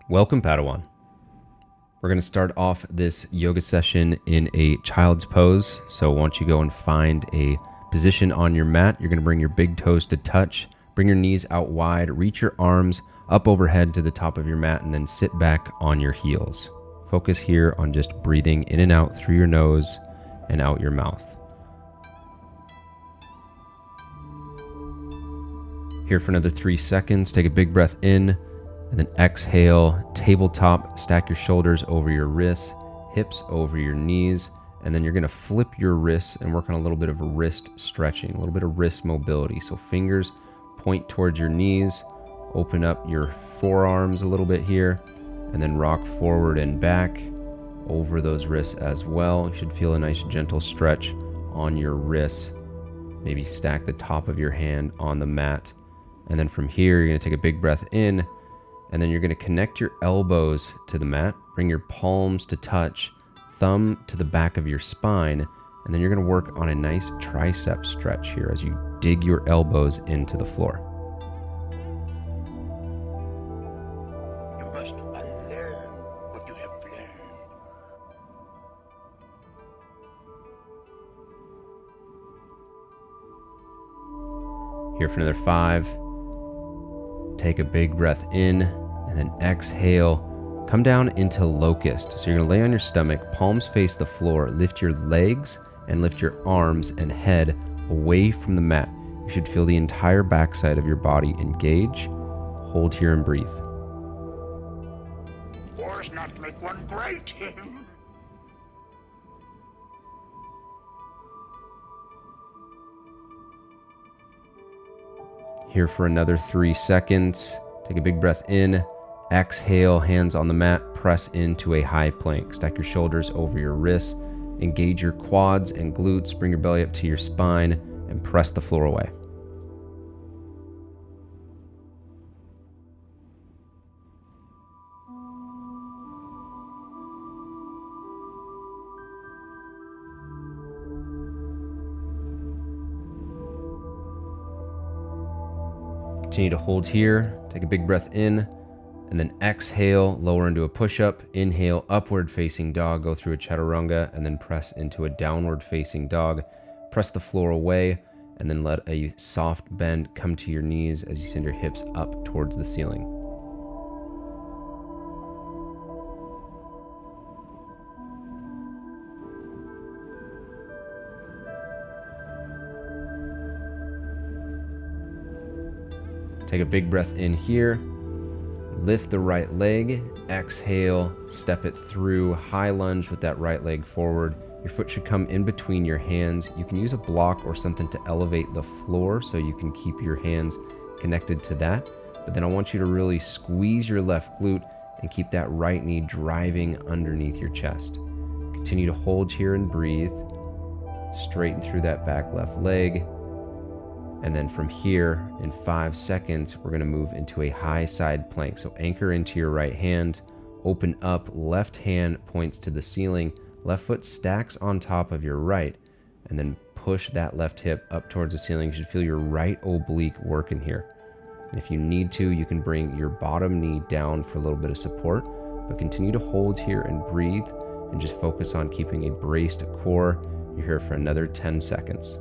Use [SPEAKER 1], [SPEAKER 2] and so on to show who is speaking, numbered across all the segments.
[SPEAKER 1] Welcome, Padawan. We're going to start off this yoga session in a child's pose. So once you go and find a position on your mat, you're going to bring your big toes to touch, bring your knees out wide, reach your arms up overhead to the top of your mat, and then sit back on your heels. Focus here on just breathing in and out through your nose and out your mouth. Here for another 3 seconds. Take a big breath in and then exhale. Tabletop, stack your shoulders over your wrists, hips over your knees, and then you're going to flip your wrists and work on a little bit of wrist stretching, a little bit of wrist mobility. So fingers point towards your knees, open up your forearms a little bit here, and then rock forward and back over those wrists as well. You should feel a nice gentle stretch on your wrists. Maybe stack the top of your hand on the mat. And then from here, you're going to take a big breath in, and then you're going to connect your elbows to the mat, bring your palms to touch, thumb to the back of your spine, and then you're going to work on a nice tricep stretch here as you dig your elbows into the floor.
[SPEAKER 2] You must unlearn what you have learned.
[SPEAKER 1] Here for another 5. Take a big breath in and then exhale. Come down into locust. So you're going to lay on your stomach, palms face the floor, lift your legs and lift your arms and head away from the mat. You should feel the entire backside of your body engage. Hold here and breathe.
[SPEAKER 2] Wars not make one great.
[SPEAKER 1] Here for another 3 seconds. Take a big breath in, exhale, hands on the mat, press into a high plank. Stack your shoulders over your wrists, engage your quads and glutes, bring your belly up to your spine, and press the floor away. Continue to hold here. Take a big breath in and then exhale, lower into a push-up. Inhale, upward facing dog, go through a chaturanga and then press into a downward facing dog. Press the floor away and then let a soft bend come to your knees as you send your hips up towards the ceiling. Take a big breath in here, lift the right leg, exhale, step it through, high lunge with that right leg forward. Your foot should come in between your hands. You can use a block or something to elevate the floor so you can keep your hands connected to that. But then I want you to really squeeze your left glute and keep that right knee driving underneath your chest. Continue to hold here and breathe. Straighten through that back left leg. And then from here, in 5 seconds, we're going to move into a high side plank. So anchor into your right hand, open up, left hand points to the ceiling, left foot stacks on top of your right, and then push that left hip up towards the ceiling. You should feel your right oblique working here. And if you need to, you can bring your bottom knee down for a little bit of support, but continue to hold here and breathe and just focus on keeping a braced core. You're here for another 10 seconds.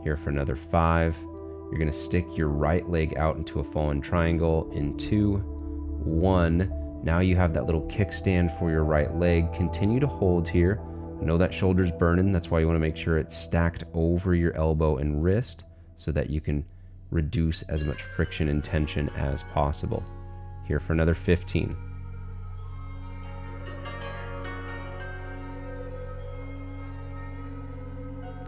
[SPEAKER 1] Here for another 5. You're going to stick your right leg out into a fallen triangle in 2, 1. Now you have that little kickstand for your right leg. Continue to hold here. I know that shoulder's burning. That's why you want to make sure it's stacked over your elbow and wrist so that you can reduce as much friction and tension as possible. Here for another 15.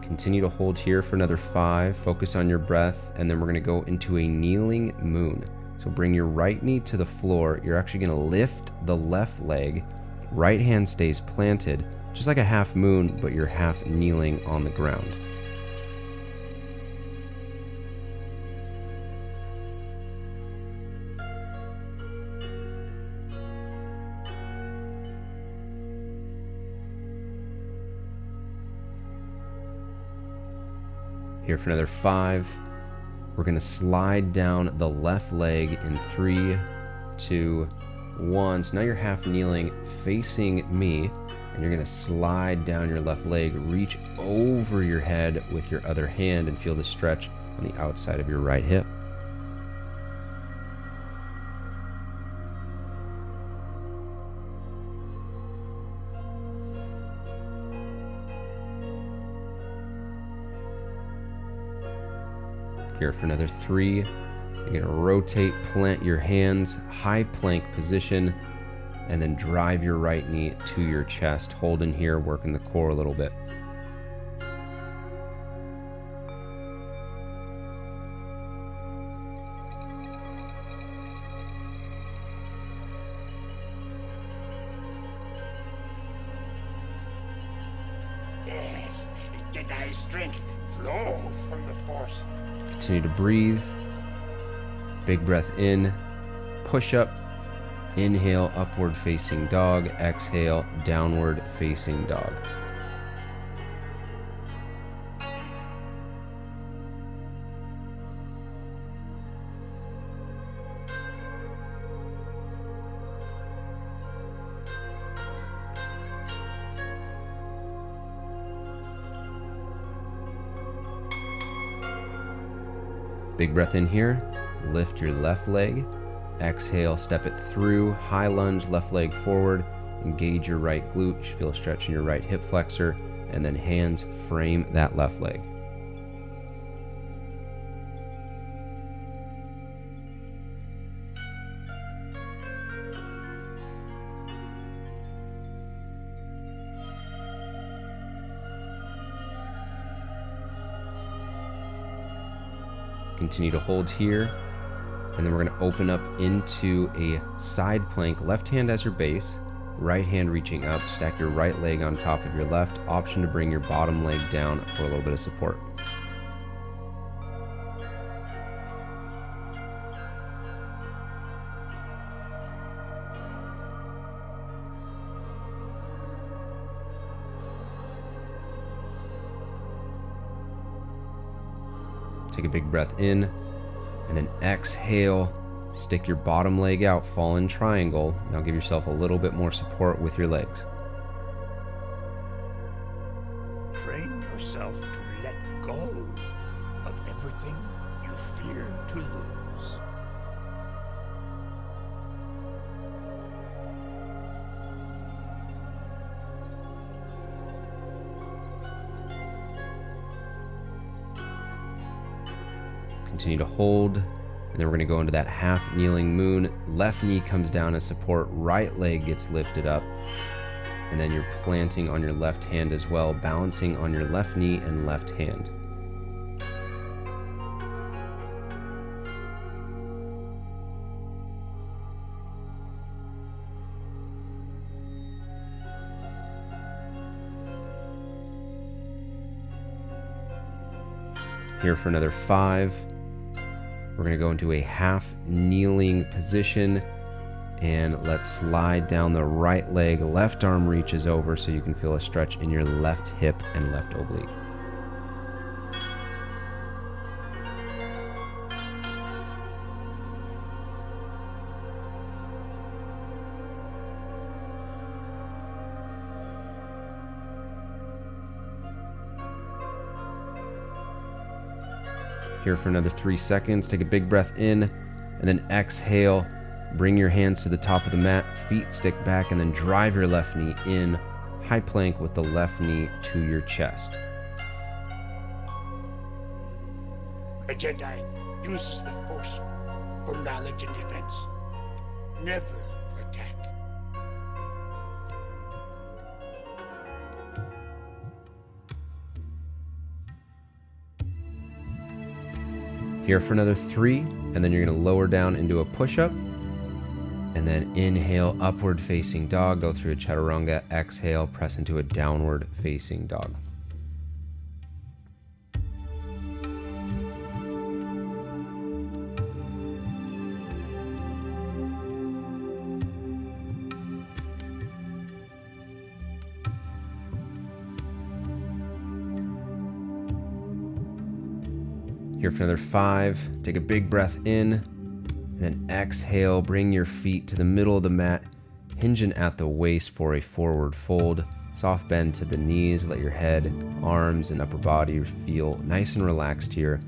[SPEAKER 1] Continue to hold here for another 5. Focus on your breath, and then we're going to go into a kneeling moon. So bring your right knee to the floor. You're actually going to lift the left leg. Right hand stays planted, just like a half moon, but you're half kneeling on the ground. Here for another 5. We're going to slide down the left leg in 3, 2, 1. So now you're half kneeling facing me, and you're going to slide down your left leg, reach over your head with your other hand, and feel the stretch on the outside of your right hip. Here for another 3. You're going to rotate, plant your hands, high plank position, and then drive your right knee to your chest. Hold in here, working the core a little bit.
[SPEAKER 2] Yes, Jedi strength flows from the Force.
[SPEAKER 1] Continue to breathe. Big breath in, push up, inhale, upward facing dog, exhale, downward facing dog. Big breath in here, lift your left leg, exhale, step it through, high lunge, left leg forward, engage your right glute, you should feel a stretch in your right hip flexor, and then hands frame that left leg. Continue to hold here, and then we're going to open up into a side plank. Left hand as your base, right hand reaching up, stack your right leg on top of your left. Option to bring your bottom leg down for a little bit of support. Take a big breath in, and then exhale, stick your bottom leg out, fall in triangle. Now give yourself a little bit more support with your legs.
[SPEAKER 2] Train yourself to let go of everything you fear to lose.
[SPEAKER 1] Continue to hold, and then we're going to go into that half kneeling moon. Left knee comes down as support, right leg gets lifted up, and then you're planting on your left hand as well, balancing on your left knee and left hand. Here for another 5. We're going to go into a half kneeling position, and let's slide down the right leg. Left arm reaches over so you can feel a stretch in your left hip and left oblique. Here for another 3 seconds. Take a big breath in, and then exhale. Bring your hands to the top of the mat, feet stick back, and then drive your left knee in, high plank with the left knee to your chest.
[SPEAKER 2] A Jedi uses the Force for knowledge and defense, never for attack.
[SPEAKER 1] Here for another 3, and then you're going to lower down into a push-up, and then inhale, upward facing dog, go through a chaturanga, exhale, press into a downward facing dog. Here for another 5. Take a big breath in, and then exhale. Bring your feet to the middle of the mat, hinging at the waist for a forward fold. Soft bend to the knees. Let your head, arms, and upper body feel nice and relaxed here.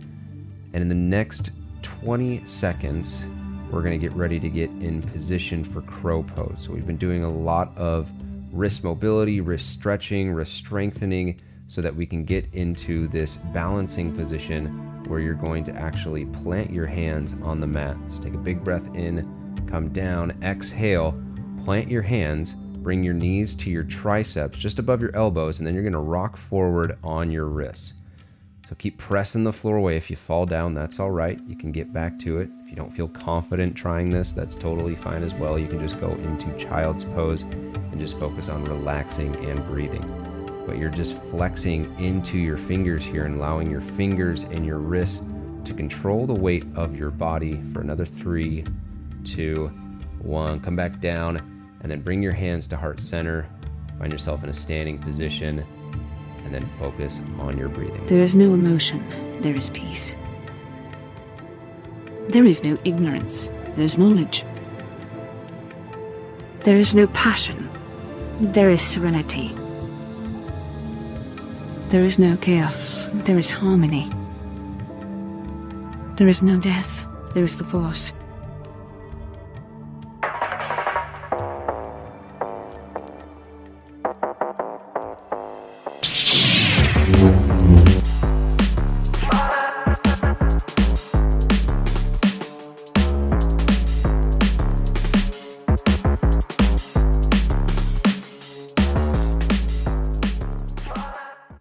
[SPEAKER 1] And in the next 20 seconds, we're going to get ready to get in position for crow pose. So we've been doing a lot of wrist mobility, wrist stretching, wrist strengthening, so that we can get into this balancing position where you're going to actually plant your hands on the mat. So take a big breath in, come down, exhale, plant your hands, bring your knees to your triceps just above your elbows, and then you're going to rock forward on your wrists. So keep pressing the floor away. If you fall down, that's all right. You can get back to it. If you don't feel confident trying this, that's totally fine as well. You can just go into child's pose and just focus on relaxing and breathing. But you're just flexing into your fingers here and allowing your fingers and your wrists to control the weight of your body for another 3, 2, 1. Come back down and then bring your hands to heart center. Find yourself in a standing position and then focus on your breathing.
[SPEAKER 3] There is no emotion, there is peace. There is no ignorance, there is knowledge. There is no passion, there is serenity. There is no chaos, there is harmony. There is no death, there is the force.